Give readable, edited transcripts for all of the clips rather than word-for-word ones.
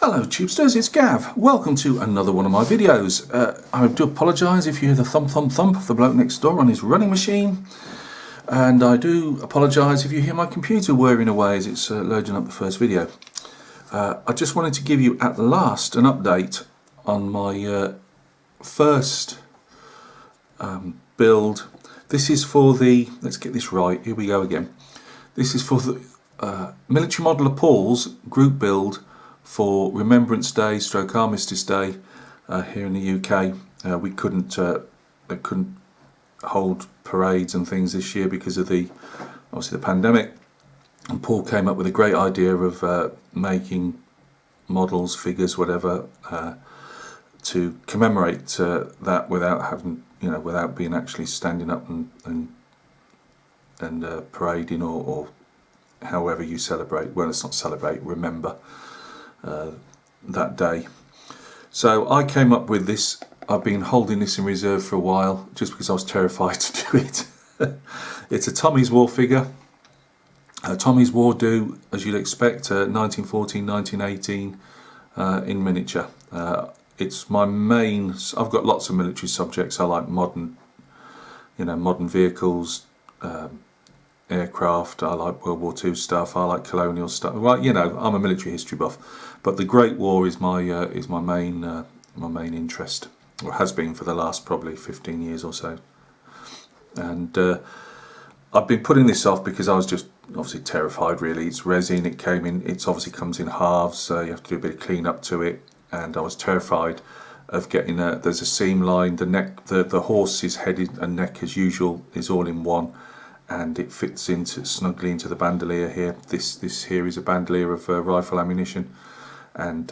Hello Tubesters, it's Gav. Welcome to another one of my videos. I do apologise if you hear the thump thump thump of the bloke next door on his running machine, and I do apologise if you hear my computer whirring away as it's loading up the first video. I just wanted to give you at last an update on my first build. This is for the, let's get this right, here we go again. This is for the Military Modeller Paul's group build for Remembrance Day / Armistice Day here in the UK. We couldn't hold parades and things this year because of obviously the pandemic, and Paul came up with a great idea of making models, figures, whatever, to commemorate that without having, without being actually standing up and parading or however you celebrate. Well, it's not celebrate, remember that day. So I came up with this. I've been holding this in reserve for a while just because I was terrified to do it. It's a Tommy's War figure. Tommy's War do, as you'd expect, 1914, 1918 in miniature. It's my main. I've got lots of military subjects. I like modern vehicles, aircraft. I like World War II stuff. I like colonial stuff. Well, I'm a military history buff, but the Great War is my main interest, or has been for the last probably 15 years or so. And I've been putting this off because I was just obviously terrified. Really, it's resin. It came in. It obviously comes in halves, so you have to do a bit of clean up to it. And I was terrified of getting there's a seam line. The neck, the horse's head and neck, as usual, is all in one, and it fits snugly into the bandolier here. This here is a bandolier of rifle ammunition, and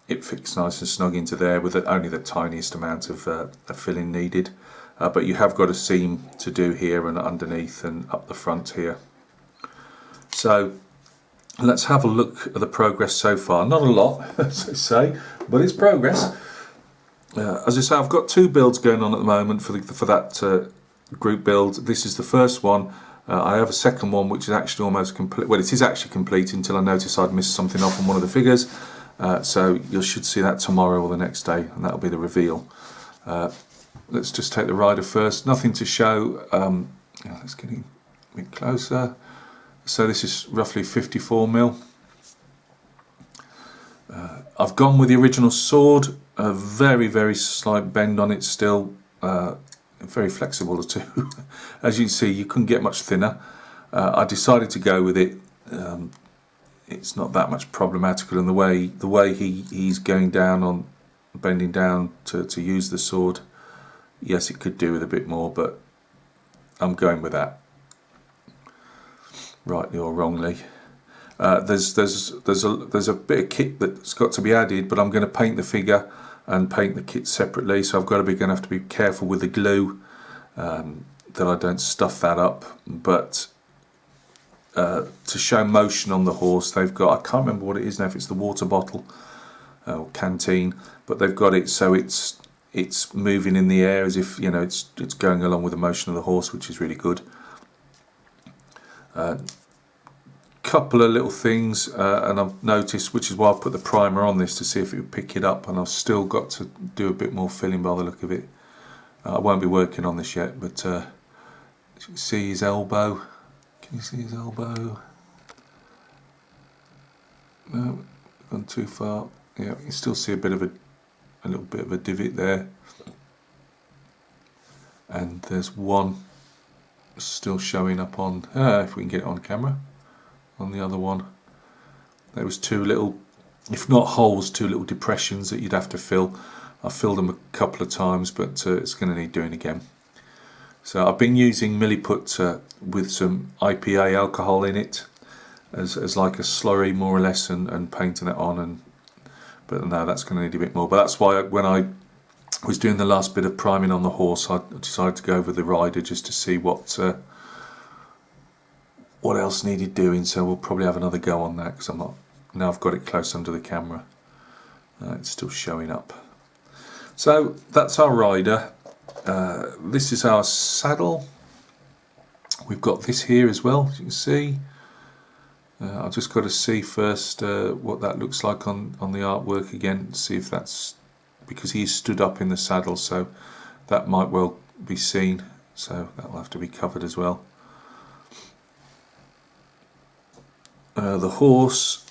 it fits nice and snug into there with only the tiniest amount of filling needed. But you have got a seam to do here and underneath and up the front here. So let's have a look at the progress so far. Not a lot, as I say, but it's progress. As I say, I've got two builds going on at the moment for that group build. This is the first one. I have a second one which is actually almost complete. Well, it is actually complete until I notice I'd missed something off on one of the figures. So you should see that tomorrow or the next day, and that'll be the reveal. Let's just take the rider first. Nothing to show. Let's get a bit closer. So this is roughly 54mm. I've gone with the original sword. A very, very slight bend on it still. Very flexible too. As you can see, you couldn't get much thinner. I decided to go with it. It's not that much problematical, and the way he's going down on bending down to use the sword. Yes, it could do with a bit more, but I'm going with that. Rightly or wrongly. There's a bit of kit that's got to be added, but I'm going to paint the figure and paint the kit separately, so going to have to be careful with the glue that I don't stuff that up. But to show motion on the horse, they've got, I can't remember what it is now, if it's the water bottle or canteen, but they've got it so it's moving in the air as if it's going along with the motion of the horse, which is really good. Couple of little things, and I've noticed, which is why I've put the primer on this to see if it would pick it up, and I've still got to do a bit more filling by the look of it. I won't be working on this yet, but you can see his elbow. Can you see his elbow? No, gone too far. Yeah, you can still see a little bit of a divot there, and there's one still showing up on, if we can get it on camera, on the other one. There was two little, if not holes, two little depressions that you'd have to fill. I filled them a couple of times, but it's going to need doing again. So I've been using Milliput with some IPA alcohol in it as like a slurry more or less, and painting it on, but no, that's going to need a bit more. But that's why when I was doing the last bit of priming on the horse, I decided to go over the rider just to see what else needed doing. So we'll probably have another go on that, because now I've got it close under the camera. It's still showing up. So that's our rider. This is our saddle. We've got this here as well, as you can see. I've just got to see first what that looks like on the artwork again, see if that's, because he stood up in the saddle, so that might well be seen, so that'll have to be covered as well. The horse,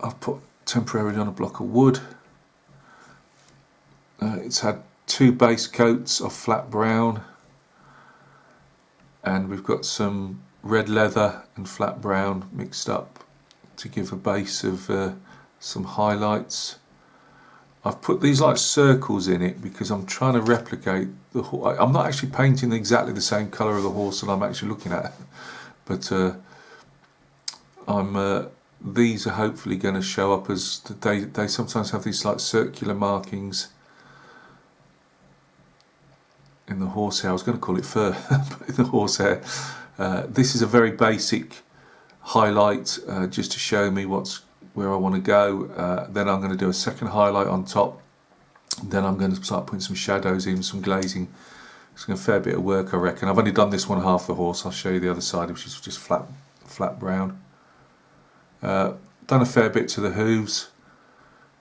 I've put temporarily on a block of wood. It's had 2 base coats of flat brown, and we've got some red leather and flat brown mixed up to give a base of some highlights. I've put these like circles in it because I'm trying to replicate the horse. I'm not actually painting exactly the same colour of the horse that I'm actually looking at, but these are hopefully going to show up as they sometimes have these like circular markings in the horsehair. I was going to call it fur, but in the horsehair. This is a very basic highlight just to show me where I want to go. Then I'm going to do a second highlight on top. Then I'm going to start putting some shadows in, some glazing. It's going to be a fair bit of work, I reckon. I've only done this one half the horse. I'll show you the other side, which is just flat brown. Done a fair bit to the hooves.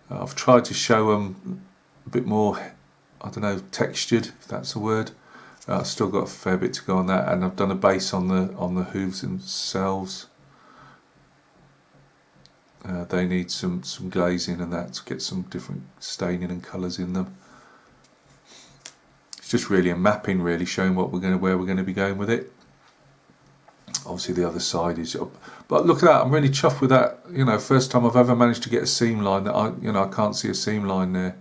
I've tried to show them a bit more, I don't know, textured, if that's a word. I've still got a fair bit to go on that, and I've done a base on the hooves themselves. They need some glazing and that to get some different staining and colours in them. It's just really a mapping, really showing where we're going to be going with it. Obviously the other side is up, but look at that, I'm really chuffed with that. You know, first time I've ever managed to get a seam line that I can't see a seam line there.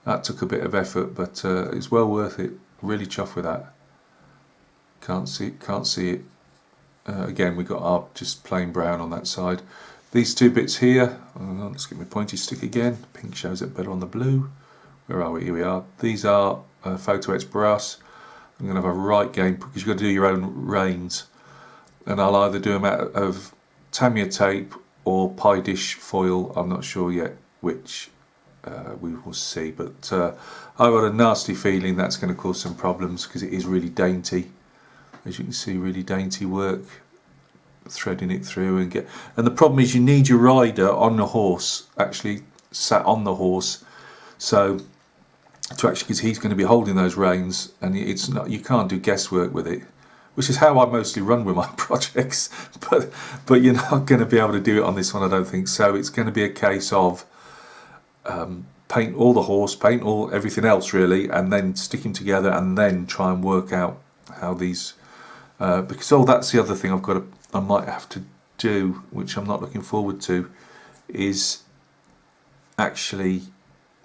That took a bit of effort, but it's well worth it. Really chuffed with that. Can't see it. Again, we got our just plain brown on that side. These 2 bits here, let's get my pointy stick again. Pink shows it better on the blue. Where are we? Here we are. These are photo etched brass. I'm going to have a right game because you've got to do your own reins. And I'll either do them out of Tamiya tape or pie dish foil. I'm not sure yet which. We will see, but I've got a nasty feeling that's going to cause some problems because it is really dainty. As you can see, really dainty work, threading it through and the problem is you need your rider on the horse, actually sat on the horse, so because he's going to be holding those reins, and it's not, you can't do guesswork with it, which is how I mostly run with my projects, but you're not going to be able to do it on this one, I don't think. So it's going to be a case of paint all the horse, paint all everything else really, and then stick them together and then try and work out how these because that's the other thing I might have to do, which I'm not looking forward to, is actually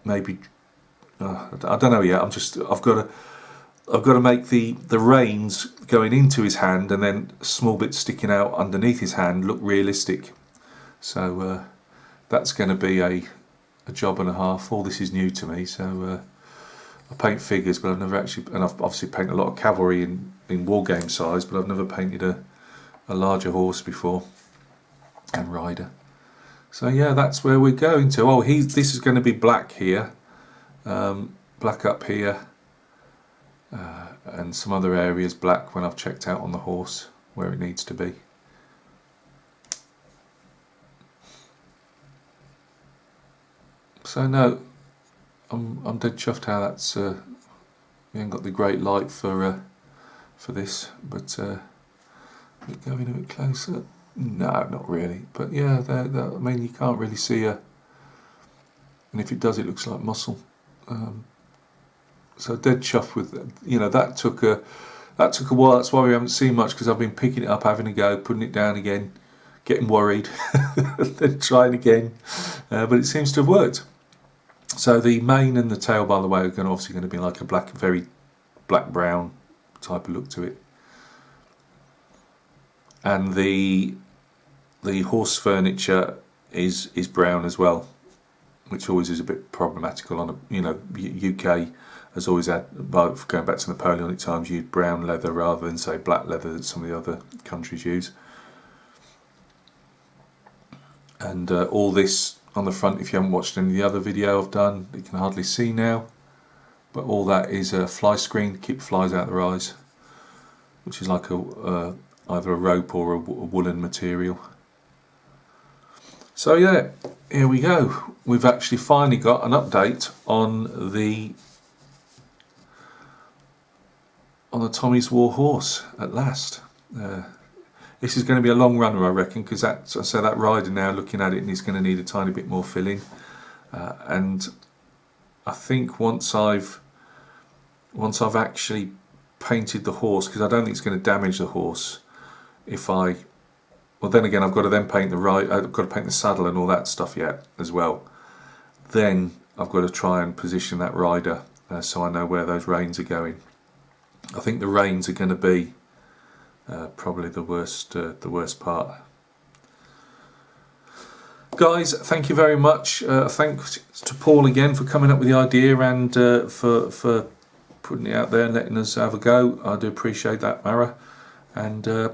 maybe I don't know yet. I've got to make the reins going into his hand and then a small bit sticking out underneath his hand look realistic. So that's going to be a job and a half. All this is new to me, so I paint figures, but I've never actually, and I've obviously painted a lot of cavalry in war game size, but I've never painted a larger horse before, and rider. So yeah, that's where we're going to. Oh, this is going to be black here, black up here, and some other areas black when I've checked out on the horse where it needs to be. So no, I'm dead chuffed how that's. We haven't got the great light for this, but going a bit closer. No, not really. But yeah, I mean, you can't really see and if it does, it looks like muscle. So dead chuffed with that took a while. That's why we haven't seen much, because I've been picking it up, having a go, putting it down again, getting worried, then trying again, but it seems to have worked. So the mane and the tail, by the way, are obviously going to be like a very black brown type of look to it, and the horse furniture is brown as well, which always is a bit problematical. UK has always had, going back to Napoleonic times, used brown leather rather than say black leather that some of the other countries use. And all this on the front, if you haven't watched any of the other video I've done, you can hardly see now, but all that is a fly screen to keep flies out of their eyes. which is like either a rope or a woolen material. So yeah, here we go. We've actually finally got an update on the Tommy's War Horse at last. This is going to be a long runner, I reckon, because that rider now, looking at it, and he's going to need a tiny bit more filling. And I think once I've actually painted the horse, because I don't think it's going to damage the horse well, then again, I've got to then paint I've got to paint the saddle and all that stuff yet as well. Then I've got to try and position that rider so I know where those reins are going. I think the reins are going to be probably the worst part. Guys, thank you very much. Thanks to Paul again for coming up with the idea and for putting it out there and letting us have a go. I do appreciate that, Mara. And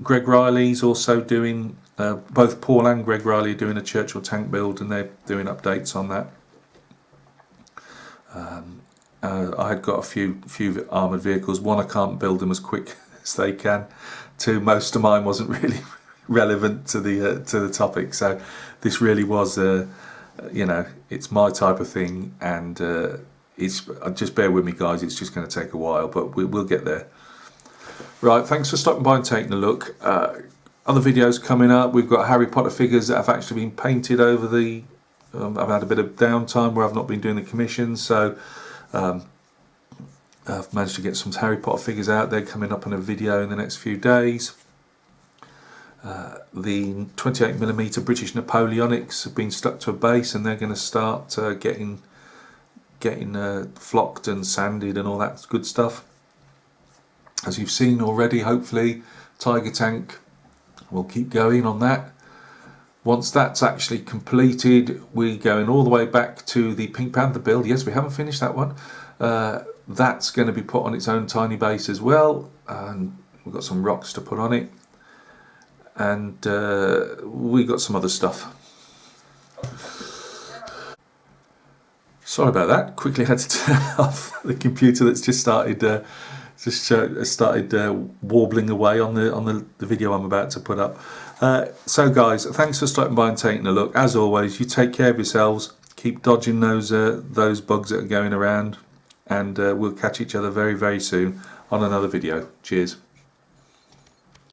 Greg Riley's also doing, both Paul and Greg Riley are doing a Churchill tank build, and they're doing updates on that. I had got a few armoured vehicles. One, I can't build them as quick as they can. Two, most of mine wasn't really relevant to the topic. So this really was, it's my type of thing, and it's just bear with me, guys. It's just going to take a while, but we'll get there. Right, thanks for stopping by and taking a look. Other videos coming up. We've got Harry Potter figures that have actually been painted over the. I've had a bit of downtime where I've not been doing the commissions, so I've managed to get some Harry Potter figures out there coming up in a video in the next few days. The 28mm British Napoleonics have been stuck to a base, and they're going to start getting flocked and sanded and all that good stuff. As you've seen already, hopefully, Tiger Tank will keep going on that. Once that's actually completed, we're going all the way back to the Pink Panther build. Yes, we haven't finished that one. That's going to be put on its own tiny base as well. And we've got some rocks to put on it. And we've got some other stuff. Sorry about that. Quickly had to turn off the computer that's just started warbling away on the video I'm about to put up. So guys, thanks for stopping by and taking a look. As always, you take care of yourselves, keep dodging those bugs that are going around, and we'll catch each other very, very soon on another video. Cheers.